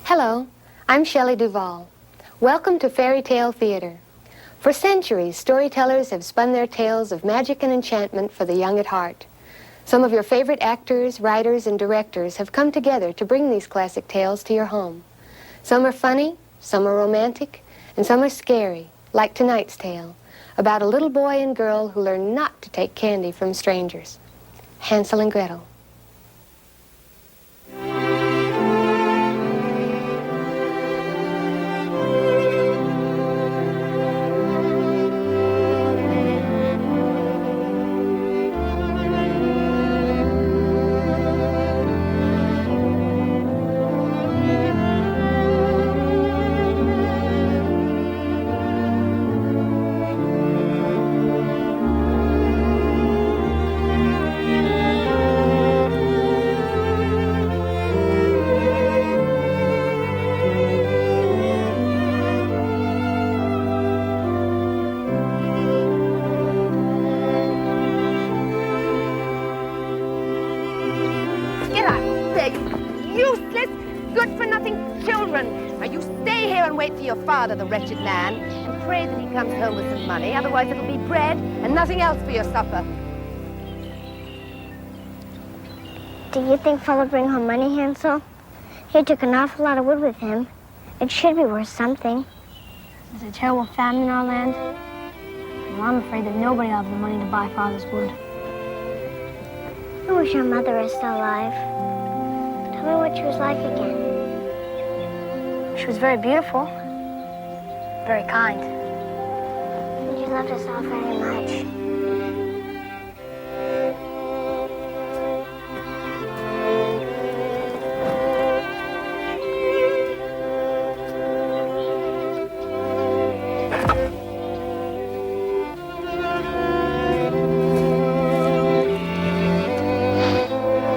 Hello, I'm Shelley Duvall. Welcome to Fairy Tale Theater. For centuries, storytellers have spun their tales of magic and enchantment for the young at heart. Some of your favorite actors, writers, and directors have come together to bring these classic tales to your home. Some are funny, some are romantic, and some are scary, like tonight's tale, about a little boy and girl who learn not to take candy from strangers. Hansel and Gretel. Useless, good-for-nothing children. Now, you stay here and wait for your father, the wretched man, and pray that he comes home with some money. Otherwise, it'll be bread and nothing else for your supper. Do you think Father will bring home money, Hansel? He took an awful lot of wood with him. It should be worth something. There's a terrible famine in our land. Well, I'm afraid that nobody will have the money to buy Father's wood. I wish our mother was still alive. Tell me what she was like again. She was very beautiful, very kind. And she loved us all very much.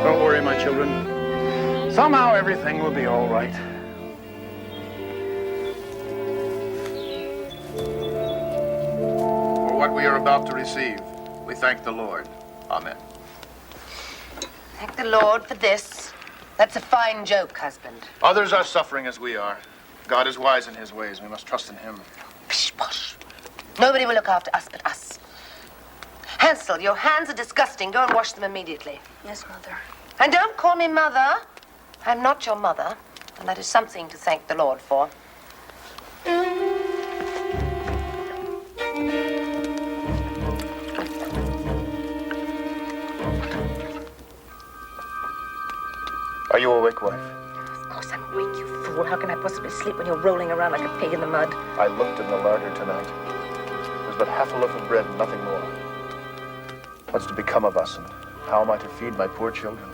Don't worry, my children. Somehow everything will be all right. For what we are about to receive, we thank the Lord. Amen. Thank the Lord for this. That's a fine joke, husband. Others are suffering as we are. God is wise in his ways. We must trust in him. Pish posh. Nobody will look after us but us. Hansel, your hands are disgusting. Go and wash them immediately. Yes, Mother. And don't call me mother. I'm not your mother, and that is something to thank the Lord for. Are you awake, wife? Of course I'm awake, you fool. How can I possibly sleep when you're rolling around like a pig in the mud? I looked in the larder tonight. There's but half a loaf of bread and nothing more. What's to become of us, and how am I to feed my poor children?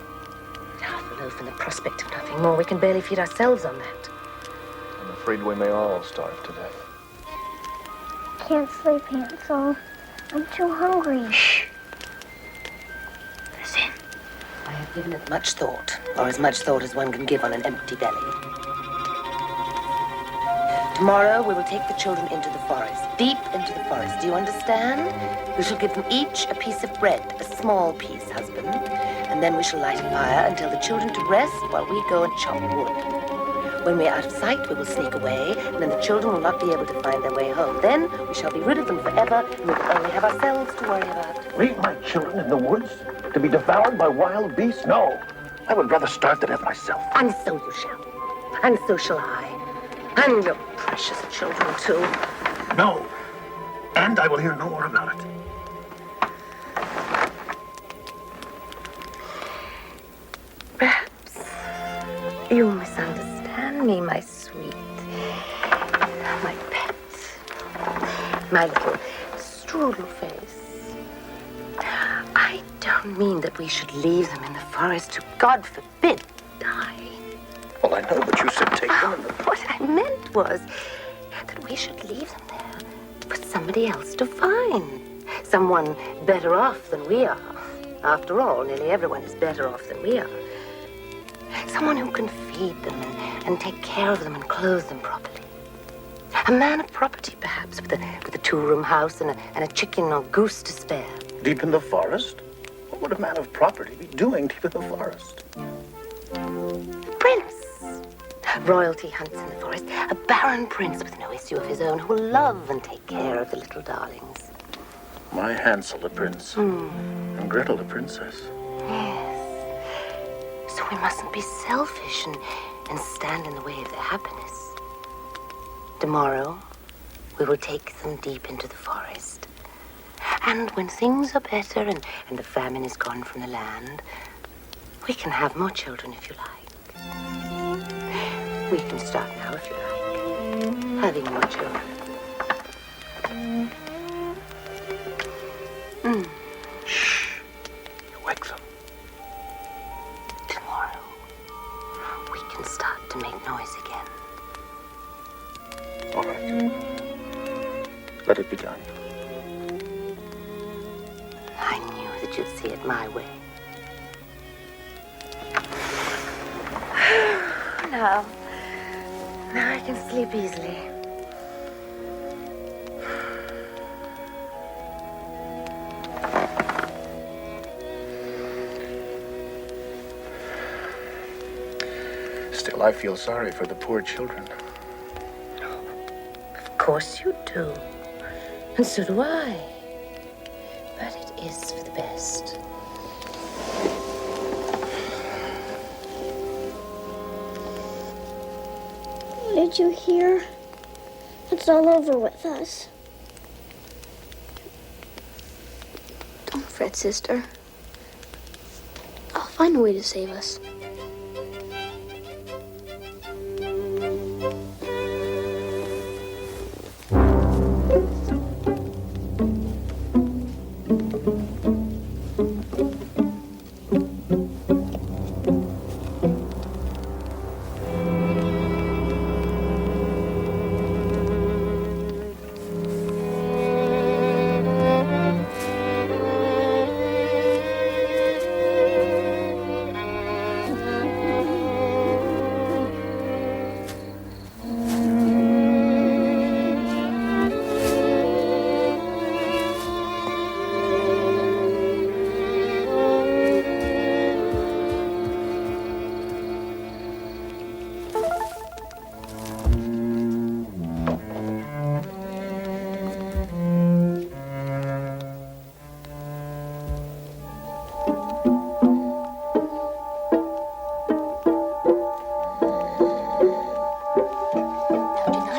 Half a loaf and the prospect of nothing more. We can barely feed ourselves on that. I'm afraid we may all starve to death. Can't sleep, Hansel. I'm too hungry. Shh. Listen. I have given it much thought, or as much thought as one can give on an empty belly. Tomorrow we will take the children into the forest, deep into the forest. Do you understand? We shall give them each a piece of bread, a small piece, husband. And then we shall light a fire and tell the children to rest while we go and chop wood. When we are out of sight, we will sneak away, and then the children will not be able to find their way home. Then we shall be rid of them forever, and we will only have ourselves to worry about. Leave my children in the woods to be devoured by wild beasts? No. I would rather starve to death myself. And so you shall. And so shall I. And your precious children, too. No. And I will hear no more about it. Perhaps you misunderstand me, my sweet, my pet, my little strudel face. I don't mean that we should leave them in the forest to, God forbid, die. Well, I know, but you said take them in the... What I meant was that we should leave them there for somebody else to find. Someone better off than we are. After all, nearly everyone is better off than we are. Someone who can feed them and take care of them and clothe them properly. A man of property, perhaps, with a two-room house and a chicken or goose to spare. Deep in the forest? What would a man of property be doing deep in the forest? Prince. Royalty hunts in the forest. A barren prince with no issue of his own who will love and take care of the little darlings. My Hansel a prince. And Gretel a princess. Yes. So we mustn't be selfish and stand in the way of their happiness. Tomorrow, we will take them deep into the forest. And when things are better and the famine is gone from the land, we can have more children if you like. We can start now if you like, having more children. Shh. You wake them. Tomorrow, we can start to make noise again. All right. Let it be done. I knew that you'd see it my way. Now I can sleep easily. Still, I feel sorry for the poor children. Of course you do. And so do I. But it is for the best. Did you hear? It's all over with us. Don't fret, sister. I'll find a way to save us.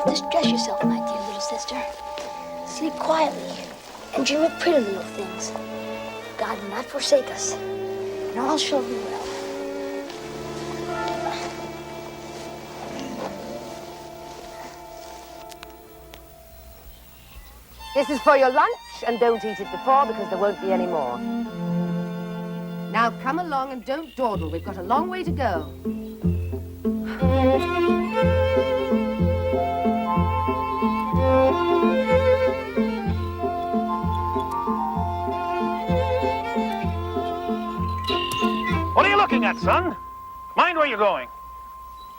Distress yourself, my dear little sister. Sleep quietly and dream of pretty little things. God will not forsake us, and all shall be well. This is for your lunch, and don't eat it before because there won't be any more. Now come along and don't dawdle. We've got a long way to go. What are you looking at, son? Mind where you're going.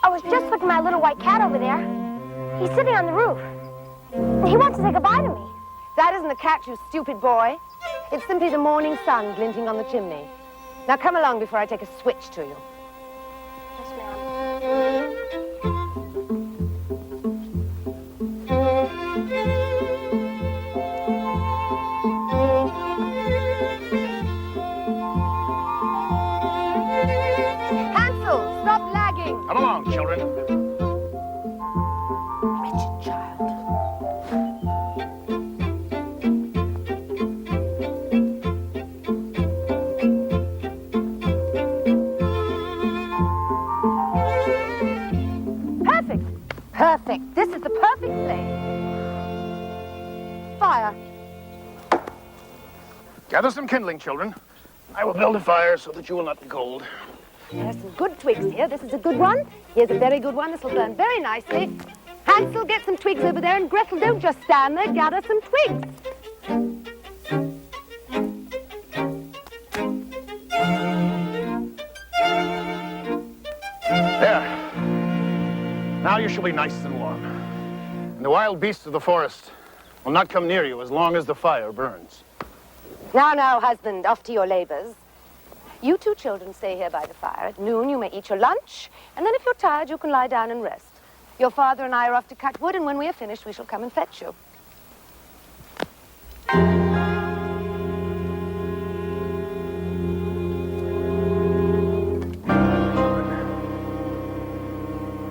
I was just looking at my little white cat over there. He's sitting on the roof. He wants to say goodbye to me. That isn't a cat, you stupid boy. It's simply the morning sun glinting on the chimney. Now come along before I take a switch to you. Yes, ma'am. Hansel, stop lagging. Come along, children. Wretched child. Perfect. Perfect. This is the perfect place. Fire. Gather some kindling, children. I will build a fire so that you will not be cold. There are some good twigs here. This is a good one. Here's a very good one. This will burn very nicely. Hansel, get some twigs over there. And Gretel, don't just stand there. Gather some twigs. There. Now you shall be nice and warm. And the wild beasts of the forest will not come near you as long as the fire burns. Now, husband, off to your labors. You two children stay here by the fire. At noon, you may eat your lunch, and then if you're tired, you can lie down and rest. Your father and I are off to cut wood, and when we are finished, we shall come and fetch you.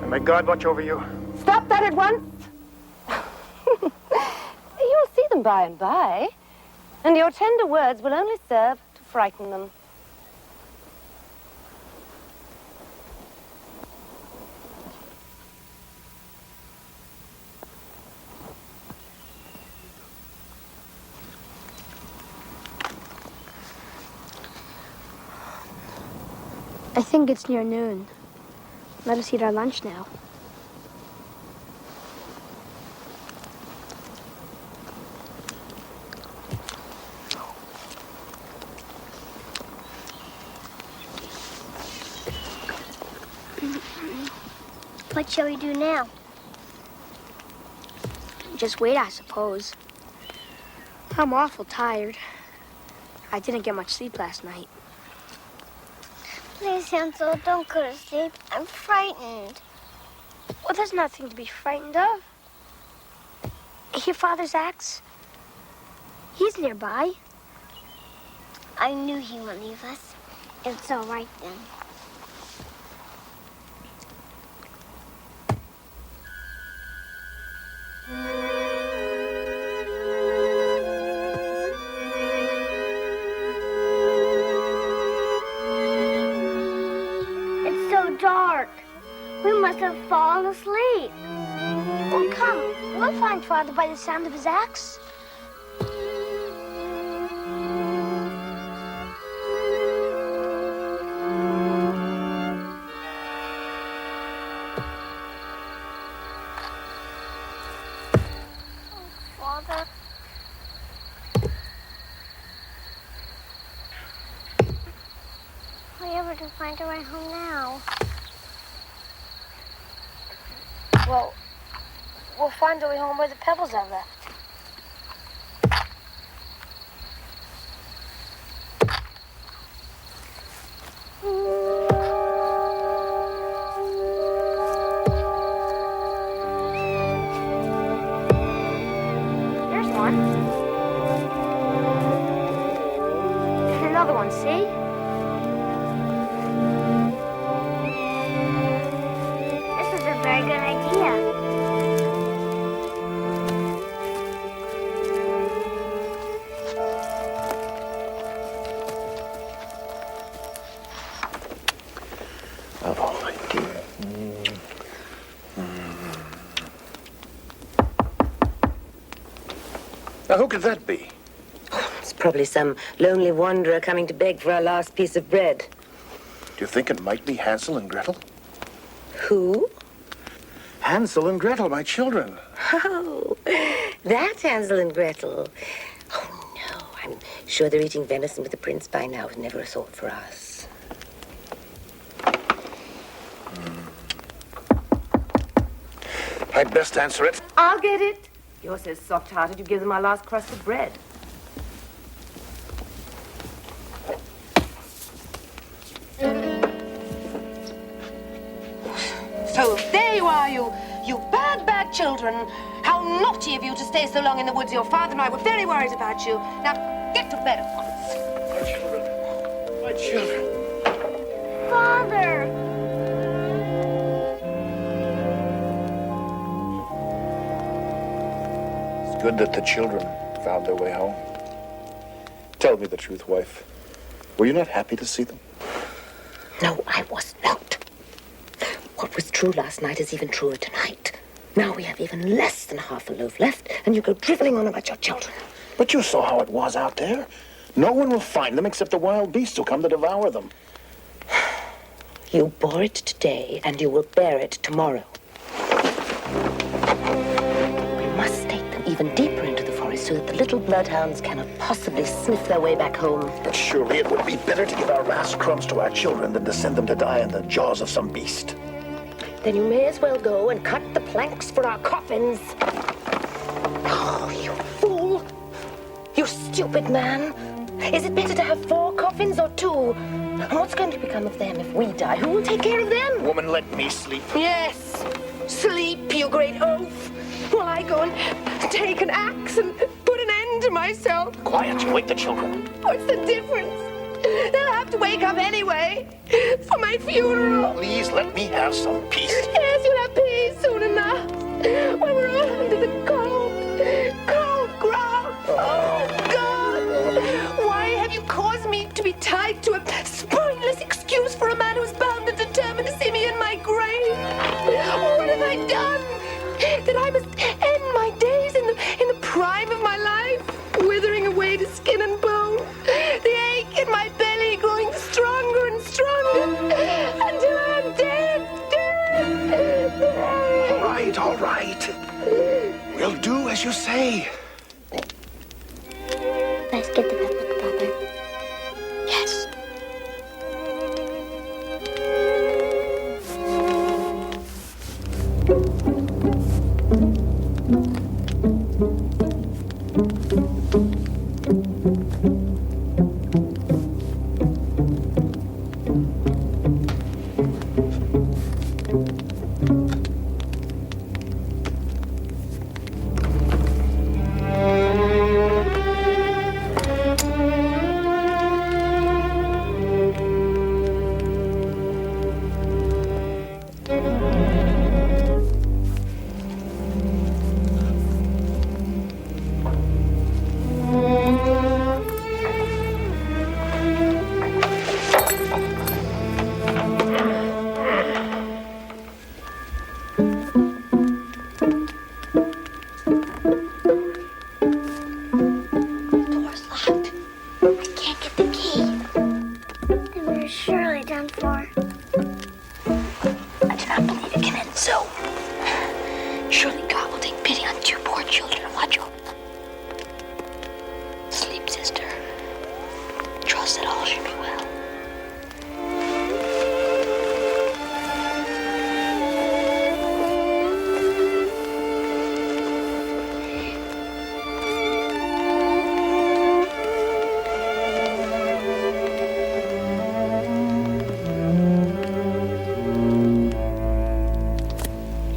And may God watch over you. Stop that at once! You'll see them by and by, and your tender words will only serve to frighten them. I think it's near noon. Let us eat our lunch now. What shall we do now? Just wait, I suppose. I'm awful tired. I didn't get much sleep last night. Please, Hansel, don't go to sleep. I'm frightened. Well, there's nothing to be frightened of. Your father's axe? He's nearby. I knew he wouldn't leave us. It's all right then. Dark. We must have fallen asleep. Oh, come. We'll find Father by the sound of his axe. Oh, Father. Are we ever to find our way home now? Well, we'll find our way home where the pebbles are left. There's one. And another one, see? This is a very good idea. Oh, my dear. Now, who could that be? It's probably some lonely wanderer coming to beg for our last piece of bread. Do you think it might be Hansel and Gretel? Who? Hansel and Gretel, my children. Oh, that's Hansel and Gretel. Oh, no, I'm sure they're eating venison with the prince by now. It was never a thought for us. I'd best answer it. I'll get it. You're so soft-hearted, you give them our last crust of bread. So there you are, you bad children. How naughty of you to stay so long in the woods. Your father and I were very worried about you. Now, get to bed at once. My children. My children. Father! It's good that the children found their way home. Tell me the truth, wife. Were you not happy to see them? No, I was not. What was true last night is even truer tonight. Now we have even less than half a loaf left, and you go driveling on about your children. But you saw how it was out there. No one will find them except the wild beasts who come to devour them. You bore it today, and you will bear it tomorrow. We must take them even deeper into the forest so that the little bloodhounds cannot possibly sniff their way back home. But surely it would be better to give our last crumbs to our children than to send them to die in the jaws of some beast. Then you may as well go and cut the planks for our coffins. Oh, you fool! You stupid man! Is it better to have 4 coffins orphans or two? And what's going to become of them if we die? Who will take care of them? Woman, let me sleep. Yes, sleep, you great oaf. While I go and take an axe and put an end to myself. Quiet, you wake the children. What's the difference? They'll have to wake up anyway for my funeral. Please let me have some peace. Yes, you'll have peace soon enough. When we're all under the cold ground. Oh, God. Why have you caused me to be tied to a spineless excuse for a man who's bound and determined to see me in my grave? What have I done? That I must end my days in the prime of my life, withering away to skin and bone, the ache in my belly growing stronger and stronger, until I'm dead. All right. We'll do as you say. Let's get the book, Papa. Yes.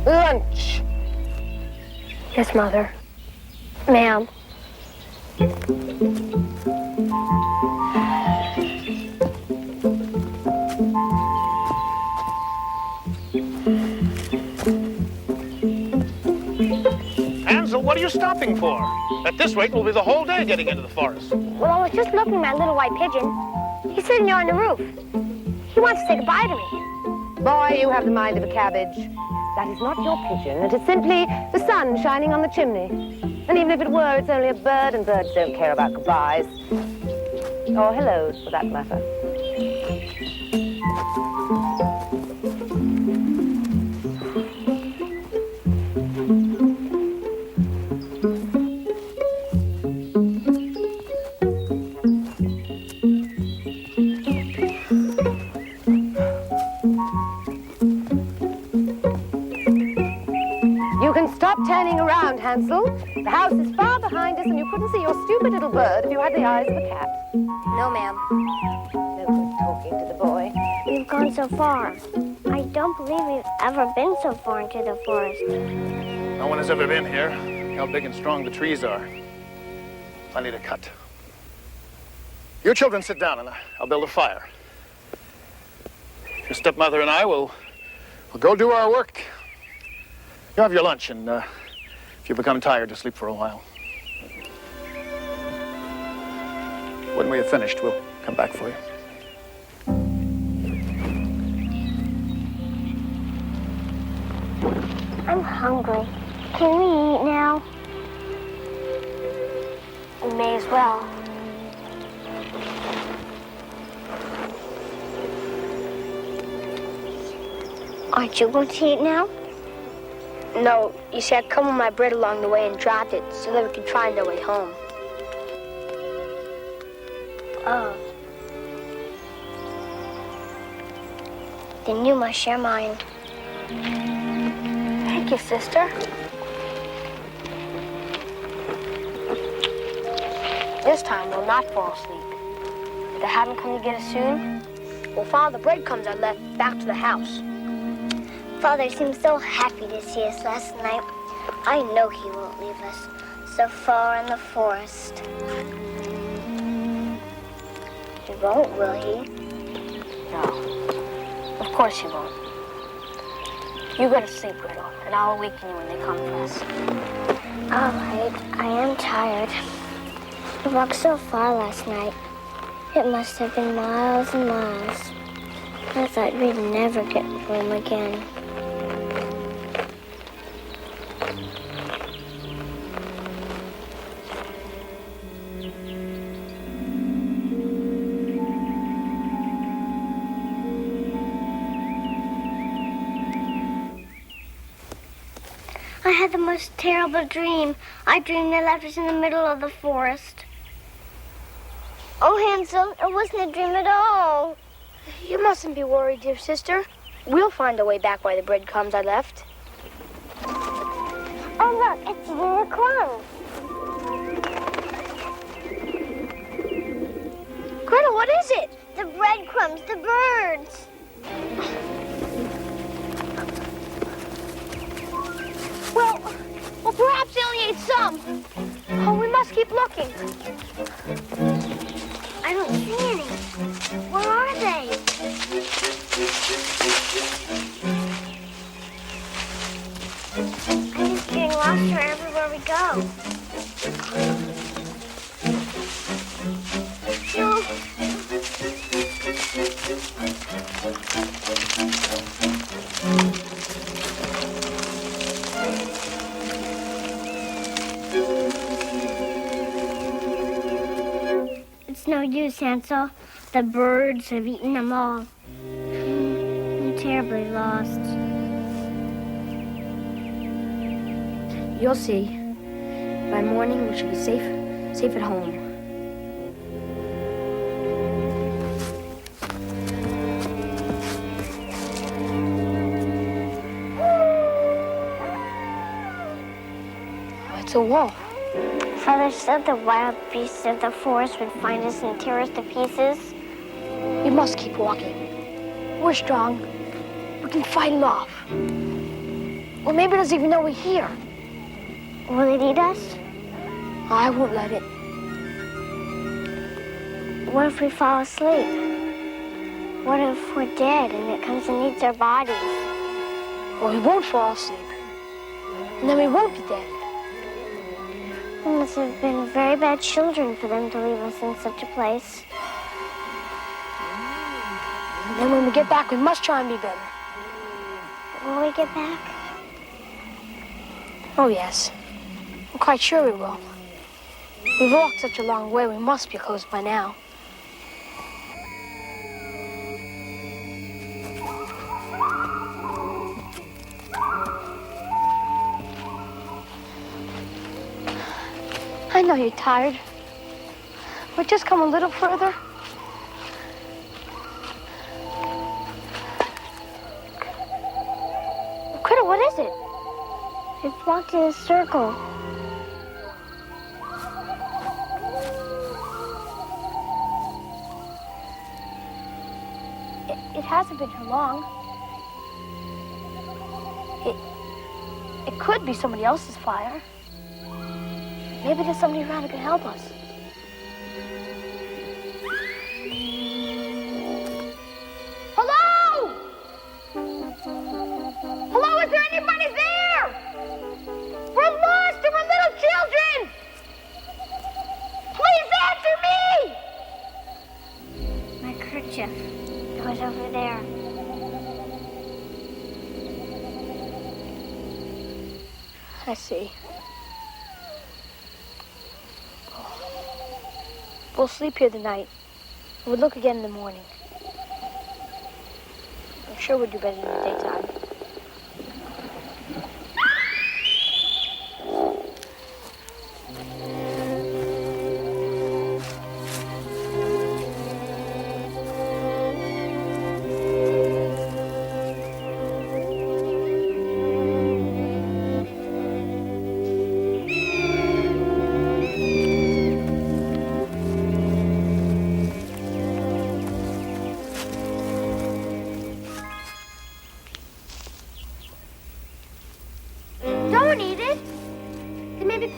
Lunch. Yes, Mother. Ma'am. Hansel, what are you stopping for? At this rate, we'll be the whole day getting into the forest. Well, I was just looking at my little white pigeon. He's sitting there on the roof. He wants to say goodbye to me. Boy, you have the mind of a cabbage. That is not your pigeon. It is simply the sun shining on the chimney. And even if it were, it's only a bird, and birds don't care about goodbyes. Or hellos, for that matter. You can stop turning around, Hansel. The house is far behind us, and you couldn't see your stupid little bird if you had the eyes of a cat. No, ma'am. No good talking to the boy. We've gone so far. I don't believe we've ever been so far into the forest. No one has ever been here. How big and strong the trees are. Plenty to cut. You children sit down, and I'll build a fire. Your stepmother and I will go do our work. You have your lunch, and if you become tired, just sleep for a while. When we have finished, we'll come back for you. I'm hungry. Can we eat now? We may as well. Aren't you going to eat now? No, you see, I come with my bread along the way and dropped it so that we could find our way home. Oh. Then you must share mine. Thank you, sister. This time we'll not fall asleep. They haven't come to get us soon? We'll follow the breadcrumbs I left back to the house. Father seemed so happy to see us last night. I know he won't leave us so far in the forest. He won't, will he? No, of course he won't. You go to sleep, Gretel, and I'll awaken you when they come for us. All right, I am tired. We walked so far last night. It must have been miles and miles. I thought we'd never get home again. I had the most terrible dream. I dreamed they left us in the middle of the forest. Oh, Hansel, it wasn't a dream at all. You mustn't be worried, dear sister. We'll find a way back by the breadcrumbs I left. Oh, look, it's the crumbs. Gretel, what is it? The breadcrumbs, the birds. Well, perhaps they only ate some. Oh, we must keep looking. I don't see any. Where are they? I'm just getting lost wherever we go. It's no use, Hansel. The birds have eaten them all. I'm terribly lost. You'll see. By morning, we should be safe at home. It's a wolf. Father said the wild beasts of the forest would find us and tear us to pieces. We must keep walking. We're strong. We can fight them off. Or maybe it doesn't even know we're here. Will it eat us? I won't let it. What if we fall asleep? What if we're dead and it comes and eats our bodies? Well, we won't fall asleep. And then we won't be dead. We must have been very bad children for them to leave us in such a place. And then when we get back, we must try and be better. Will we get back? Oh, yes. I'm quite sure we will. We've walked such a long way, we must be close by now. I know you're tired. But just come a little further. Gretel, what is it? It's walked in a circle. It hasn't been too long. It could be somebody else's fire. Maybe there's somebody around who can help us. Hello? Hello, is there anybody there? We're lost and we're little children. Please answer me. My kerchief. It was over there. I see. We'll sleep here the night, and we'll look again in the morning. I'm sure we'll do better in the daytime.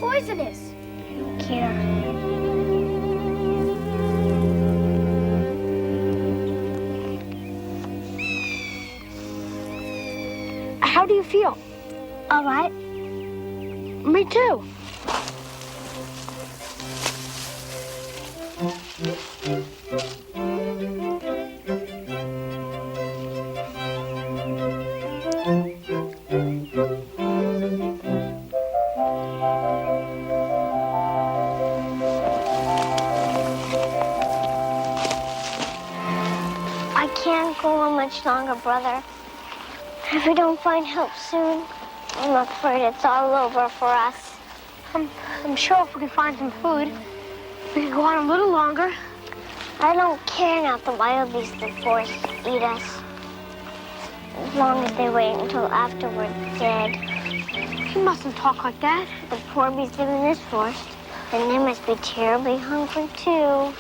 poisonous. I don't care. How do you feel? All right. Me too. I can't go on much longer, brother. If we don't find help soon, I'm afraid it's all over for us. I'm sure if we can find some food, we can go on a little longer. I don't care now if the wild beasts in the forest eat us. As long as they wait until after we're dead. You mustn't talk like that. The poor beasts live in this forest, and they must be terribly hungry too.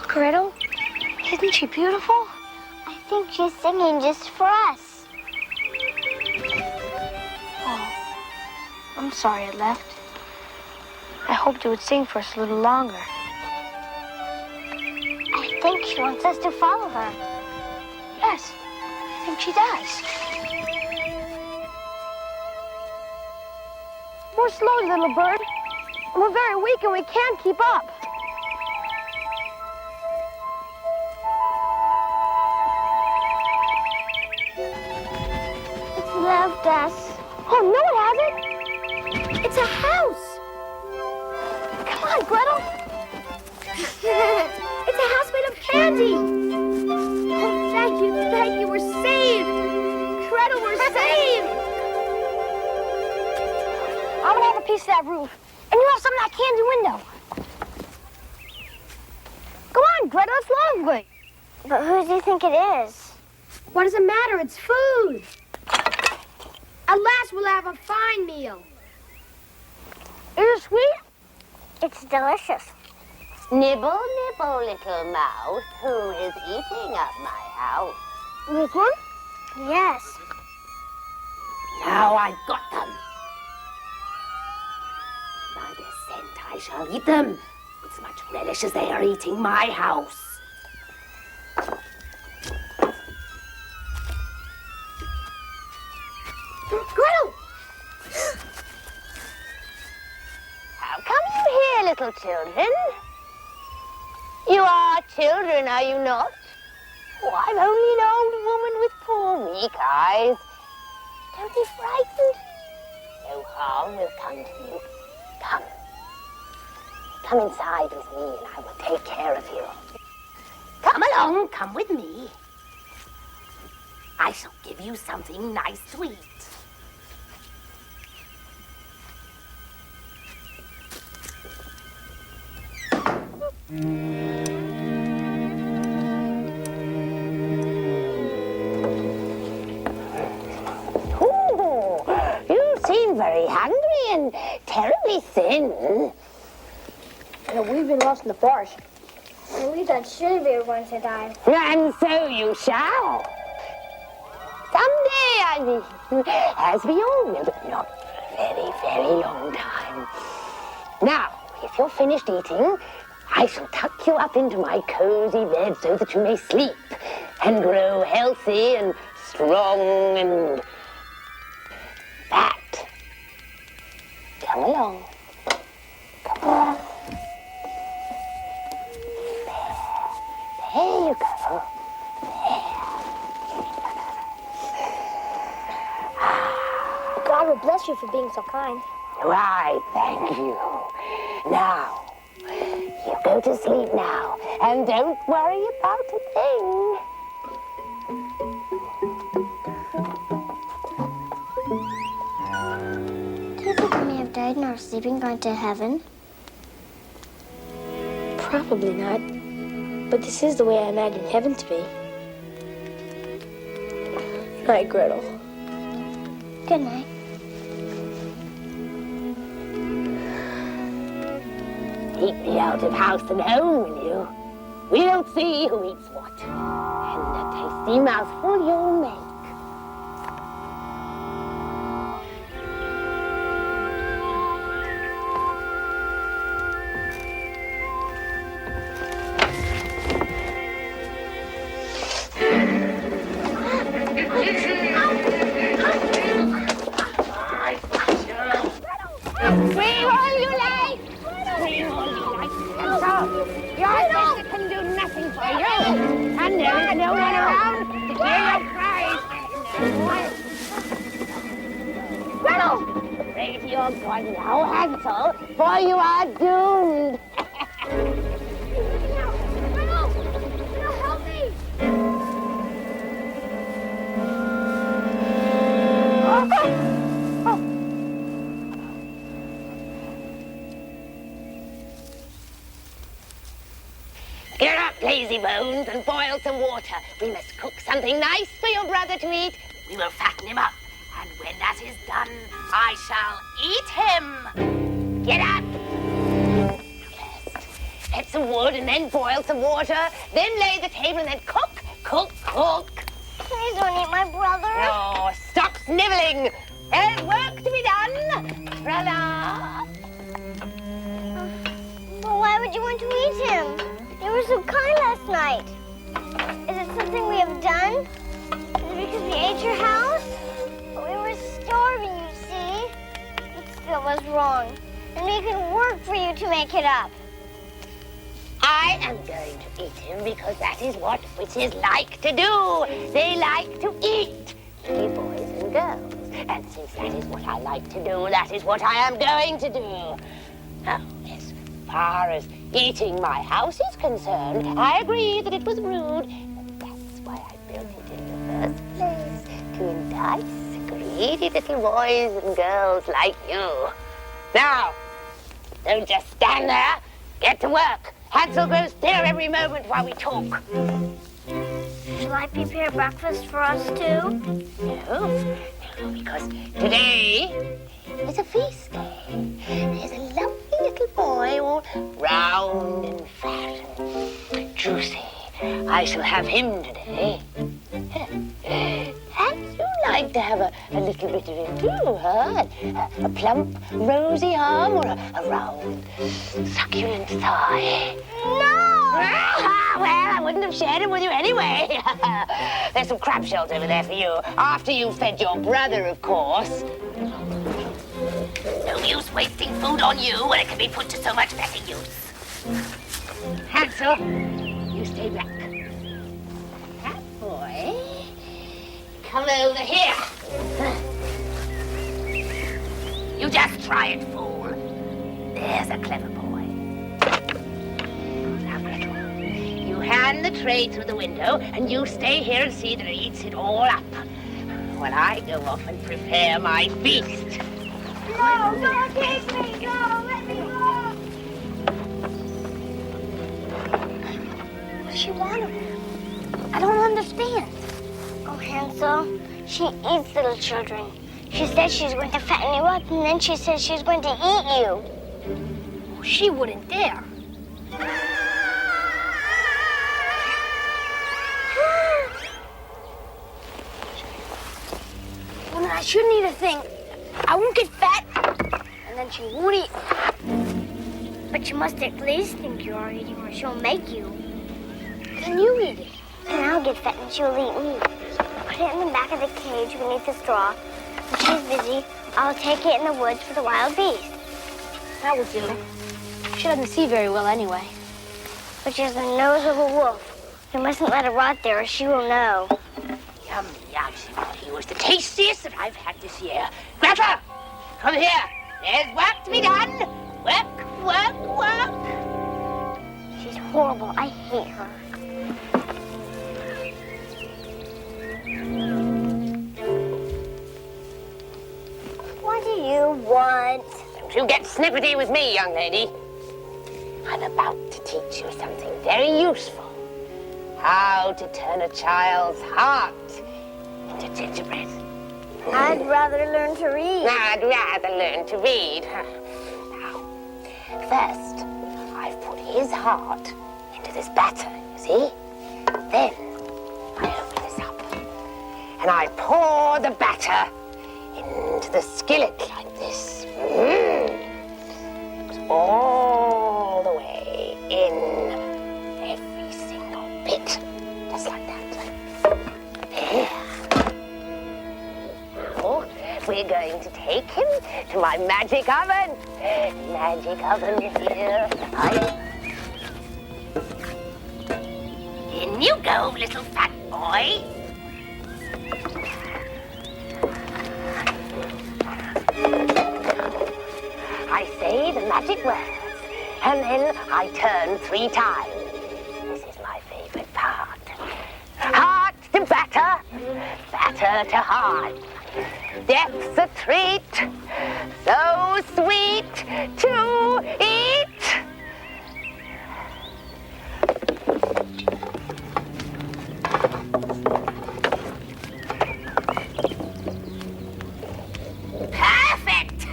Gretel, isn't she beautiful? I think she's singing just for us. Oh, I'm sorry I left. I hoped you would sing for us a little longer. I think she wants us to follow her. Yes, I think she does. More slowly, little bird. We're very weak and we can't keep up. It's left us. Oh, no, it hasn't. It's a house. Come on, Gretel. It's a house made of candy. Oh, thank you, thank you. We're saved. Gretel, we're saved. I'm gonna have a piece of that roof. And you have some of that candy window. Come on, Gretel, it's lovely. But who do you think it is? What does it matter? It's food. At last we'll have a fine meal. Is it sweet? It's delicious. Nibble, nibble, little mouse. Who is eating up my house? This one? Yes. Now I've got them. By their scent I shall eat them with as much relish as they are eating my house. Gretel! How come you here, little children? You are children, are you not? Oh, I'm only an old woman with poor weak eyes. Don't be frightened. No harm will come to you. Come. Come inside with me and I will take care of you. Come along, come with me. I shall give you something nice to eat. Ooh, you seem very hungry and terribly thin. We've been lost in the forest. And we thought surely we were going to die. And so you shall. Someday, I mean, as we all will, but not for a very, very long time. Now, if you're finished eating, I shall tuck you up into my cozy bed so that you may sleep and grow healthy and strong and fat. Come along. Come on. There you go. God will bless you for being so kind. Why, thank you. Now, you go to sleep now, and don't worry about a thing. Do you think we may have died in our sleep and gone to heaven? Probably not. But this is the way I imagine heaven to be. Night, Gretel. Good night. Keep me out of house and home, will you? We'll see who eats what. And a tasty mouthful you'll make. on, no one around to hear your cries. Gretel! Pray to your God now, Hansel, for you are doomed. Gretel, help me! Get up, lazy bones, and boil some water. We must cook something nice for your brother to eat. We will fatten him up, and when that is done, I shall eat him. Get up! First, get some wood and then boil some water. Then lay the table and then cook. Please don't eat my brother. Oh, stop sniveling. There's work to be done. Brother. But why would you want to eat him? You were so kind last night. Is it something we have done? Is it because we ate your house? But we were starving, you see. It still was wrong. And we can work for you to make it up. I am going to eat him because that is what witches like to do. They like to eat, little boys and girls. And since that is what I like to do, that is what I am going to do. Now, as far as eating my house is concerned, I agree that it was rude. But that's why I built it in the first place, to entice greedy little boys and girls like you. Now, don't just stand there. Get to work. Hansel grows thinner every moment while we talk. Shall I prepare breakfast for us too? No, because today is a feast day. There's a lovely little boy, all round and fat and juicy. I shall have him today. And you like to have a little bit of him too, huh? A plump, rosy arm or a round, succulent thigh? No! Well, I wouldn't have shared him with you anyway. There's some crab shells over there for you. After you've fed your brother, of course. No use wasting food on you when it can be put to so much better use. Hansel, you stay back. That boy, come over here. You just try it, fool. There's a clever boy. Now, Gretel, you hand the tray through the window, and you stay here and see that he eats it all up, while I go off and prepare my feast. No, don't take me! No, let me go! What does she want of him? I don't understand. Oh, Hansel, she eats little children. She said she's going to fatten you up, and then she said she's going to eat you. She wouldn't dare. Well, then I shouldn't eat a thing. I won't get fat, and then she won't eat. But you must at least think you are eating, or she'll make you. Then you eat it. And I'll get fat, and she'll eat me. Put it in the back of the cage beneath the straw. When she's busy, I'll take it in the woods for the wild beast. That will do. She doesn't see very well anyway. But she has the nose of a wolf. We mustn't let her rot there, or she will know. Yum, yum. He was the tastiest that I've had this year. Gretel, come here. There's work to be done. Work, work, work. She's horrible. I hate her. What do you want? Don't you get snippety with me, young lady. I'm about to teach you something very useful. How to turn a child's heart into gingerbread. I'd rather learn to read. I'd rather learn to read. Now, first, I've put his heart into this batter, you see? Then, I open this up, and I pour the batter into the skillet like this. All the way in, every single bit, just like that. There. Now, we're going to take him to my magic oven. Magic oven here. In you go, little fat boy. I say the magic words, and then I turn 3 times. This is my favorite part. Heart to batter, batter to heart. Death's a treat, so sweet to eat. Perfect!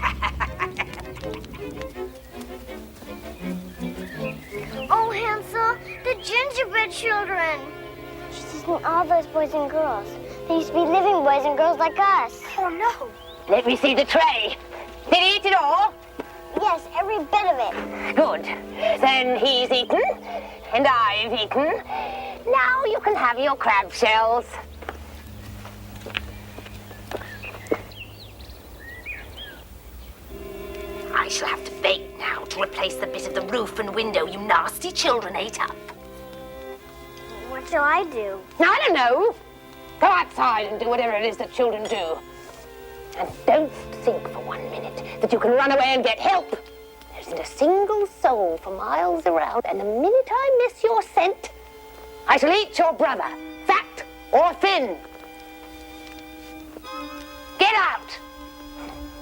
Oh, Hansel, the gingerbread children. She's eaten all those boys and girls. They used to be living boys and girls like us. Oh, no. Let me see the tray. Did he eat it all? Yes, every bit of it. Good. Then he's eaten, and I've eaten. Now you can have your crab shells. I shall have to bake now to replace the bit of the roof and window you nasty children ate up. What shall I do? I don't know. Go outside and do whatever it is that children do. And don't think for 1 minute that you can run away and get help. There isn't a single soul for miles around, and the minute I miss your scent, I shall eat your brother, fat or thin. Get out!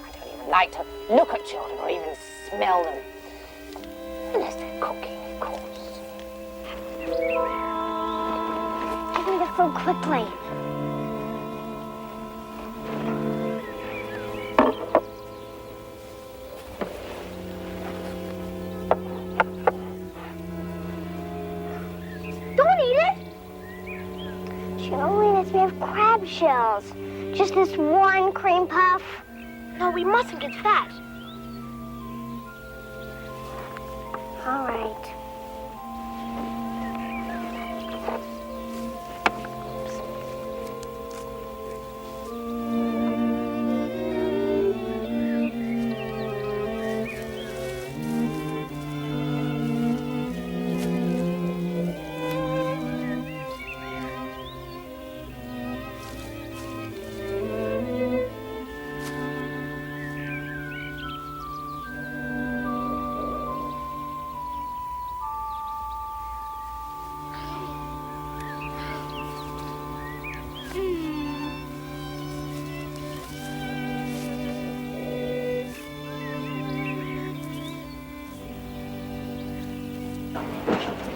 I don't even like to look at children or even smell them. Unless they're cooking, of course. Give me the food quickly. Don't eat it. She only lets me have crab shells. Just this one cream puff. No, we mustn't get fat. All right.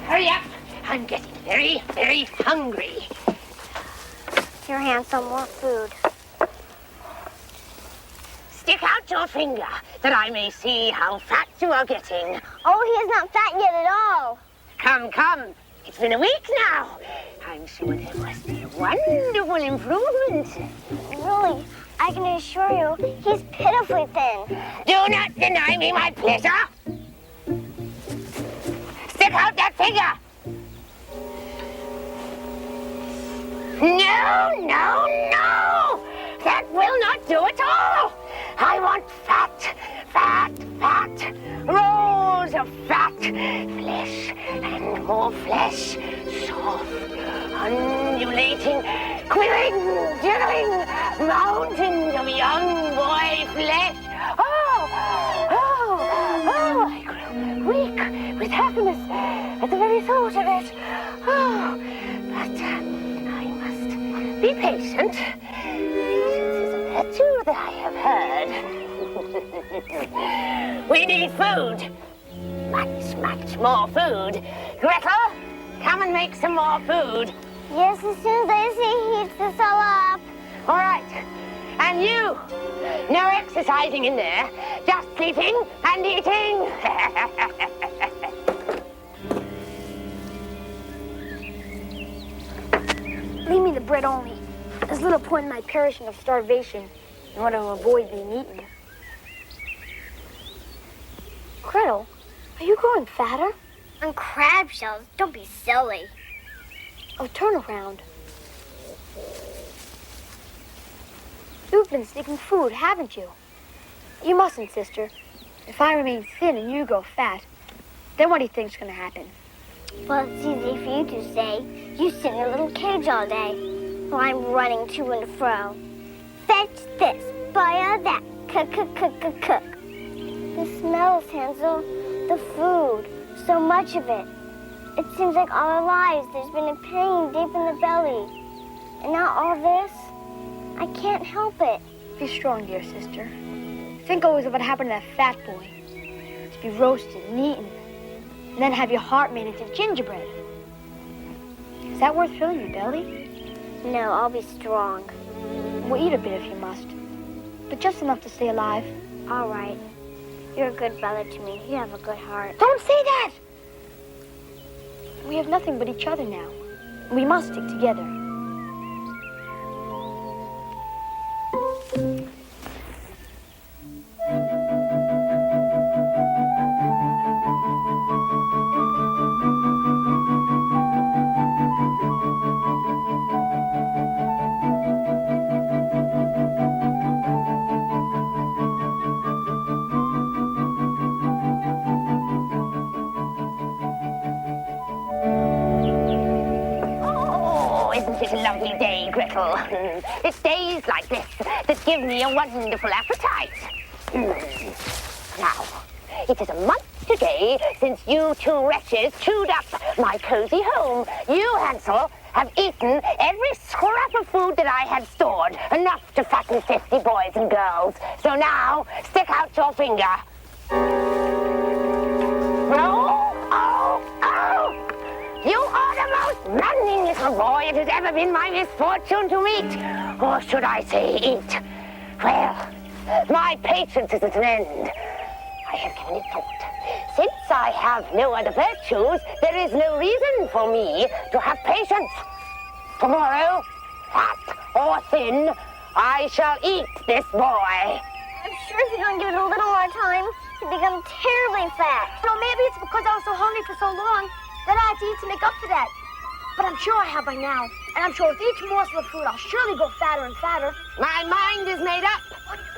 Hurry up! I'm getting very, very hungry. Here, Hansel, more food. Stick out your finger that I may see how fat you are getting. Oh, he is not fat yet at all. Come, come. It's been a week now. I'm sure there must be a wonderful improvement. Really, I can assure you, he's pitifully thin. Do not deny me my pleasure. Stick out that finger. No, no, no! That will not do at all! I want fat, fat, fat, rolls of fat, flesh and more flesh, soft, undulating, quivering, jiggling mountains of young boy flesh. I grow weak with happiness at the very thought of it. But I must be patient. Patience is a virtue that I have heard. We need food. Much, much more food. Gretel, come and make some more food. Yes, as soon as I see he heats this all up. All right. And you, no exercising in there. Just sleeping and eating. Leave me the bread only. There's little point in my perishing of starvation in order to avoid being eaten. Gretel, are you growing fatter? On crab shells, don't be silly. Oh, turn around. You've been sneaking food, haven't you? You mustn't, sister. If I remain thin and you go fat, then what do you think's going to happen? Well, it's easy for you to say. You sit in a little cage all day, while I'm running to and fro. Fetch this, boil that, cook. The smells, Hansel, the food, so much of it. It seems like all our lives there's been a pain deep in the belly. And now all this, I can't help it. Be strong, dear sister. Think always of what happened to that fat boy. To be roasted and eaten, and then have your heart made into gingerbread. Is that worth filling your belly? No, I'll be strong. We'll eat a bit if you must, but just enough to stay alive. All right. You're a good brother to me. You have a good heart. Don't say that! We have nothing but each other now. We must stick together. Isn't it a lovely day, Gretel? It's days like this that give me a wonderful appetite. Now, it is a month today since you two wretches chewed up my cozy home. You, Hansel, have eaten every scrap of food that I had stored, enough to fatten 50 boys and girls. So now, stick out your finger. You are the most maddening little boy it has ever been my misfortune to meet. Or should I say eat? Well, my patience is at an end. I have given it thought. Since I have no other virtues, there is no reason for me to have patience. Tomorrow, fat or thin, I shall eat this boy. I'm sure if you don't give it a little more time, you'll become terribly fat. No, maybe it's because I was so hungry for so long that I had to eat to make up for that. But I'm sure I have by now. And I'm sure with each morsel of food, I'll surely go fatter and fatter. My mind is made up.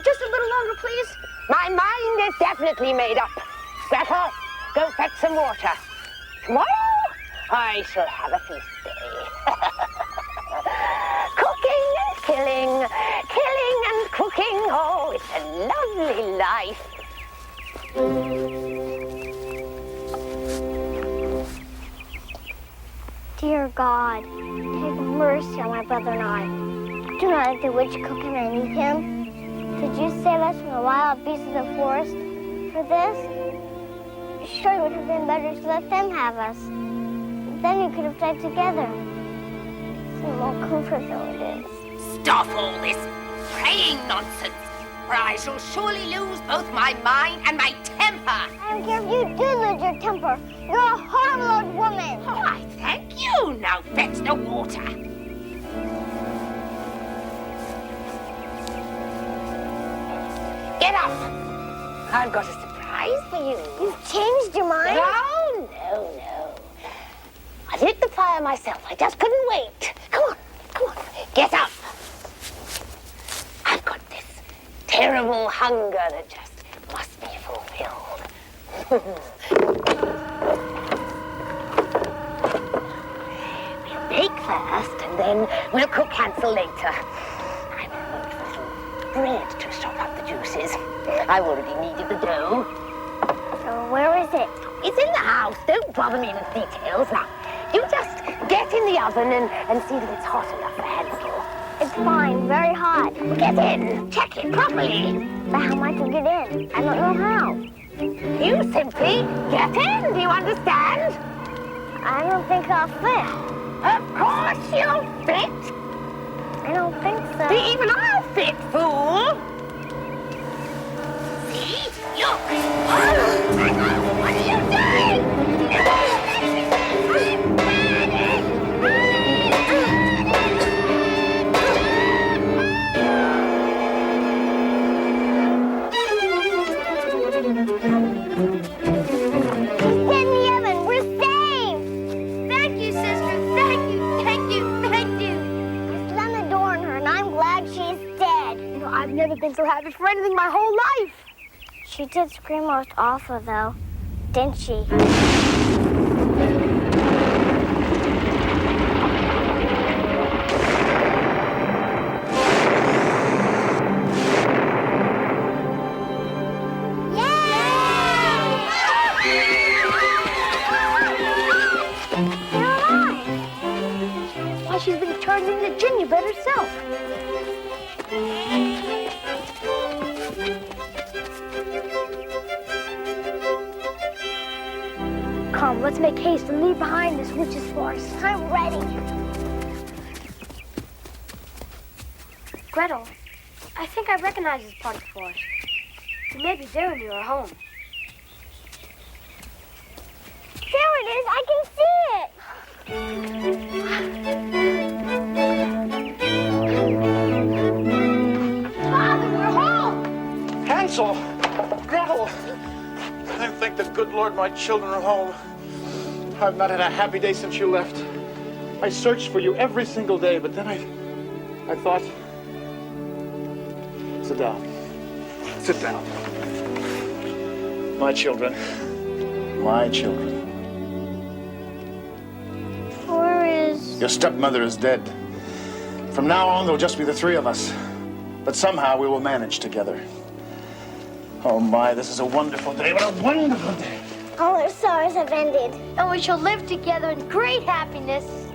Just a little longer, please. My mind is definitely made up. Gretel, go fetch some water. Tomorrow, I shall have a feast day. Cooking and killing and cooking. Oh, it's a lovely life. Dear God, take mercy on my brother and I. Do not let the witch cook him and eat him. Did you save us from the wild beasts of the forest for this? Sure, it would have been better to let them have us. Then we could have died together. Some more comfort though it is. Stop all this praying nonsense, or I shall surely lose both my mind and my temper. I don't care if you do lose your temper. You're a horrible old woman. Oh, I thank you. Now fetch the water. Get up. I've got a surprise for you. You've changed your mind? No. I lit the fire myself. I just couldn't wait. Come on. Get up. I've got this terrible hunger that just must be fulfilled. We'll bake first, and then we'll cook Hansel later. I want some bread to sop up the juices. I've already kneaded the dough. So where is it? It's in the house. Don't bother me with details. Now, you just get in the oven and see that it's hot enough for Hansel. It's fine, very hot. Get in. Check it properly. But how am I to get in? I don't know how. You simply get in. Do you understand? I don't think I'll fit. Of course you'll fit. I don't think so. Even I'll fit, fool. See? Look. Oh, what are you doing? I've never been so happy for anything my whole life. She did scream most awful, though, didn't she? Why, she's been turned into gingerbread herself. Come, let's make haste and leave behind this witch's forest. I'm ready. Gretel, I think I recognize this part of the forest. You may be there when you are home. There it is. I can see it. Father, we're home. Hansel! Gretel! I thank the good Lord my children are home. I've not had a happy day since you left. I searched for you every single day, but then I thought... Sit down. Sit down. My children. My children. Where is... Your stepmother is dead. From now on, there'll just be the three of us. But somehow we will manage together. Oh my, this is a wonderful day. What a wonderful day. All our sorrows have ended. And we shall live together in great happiness.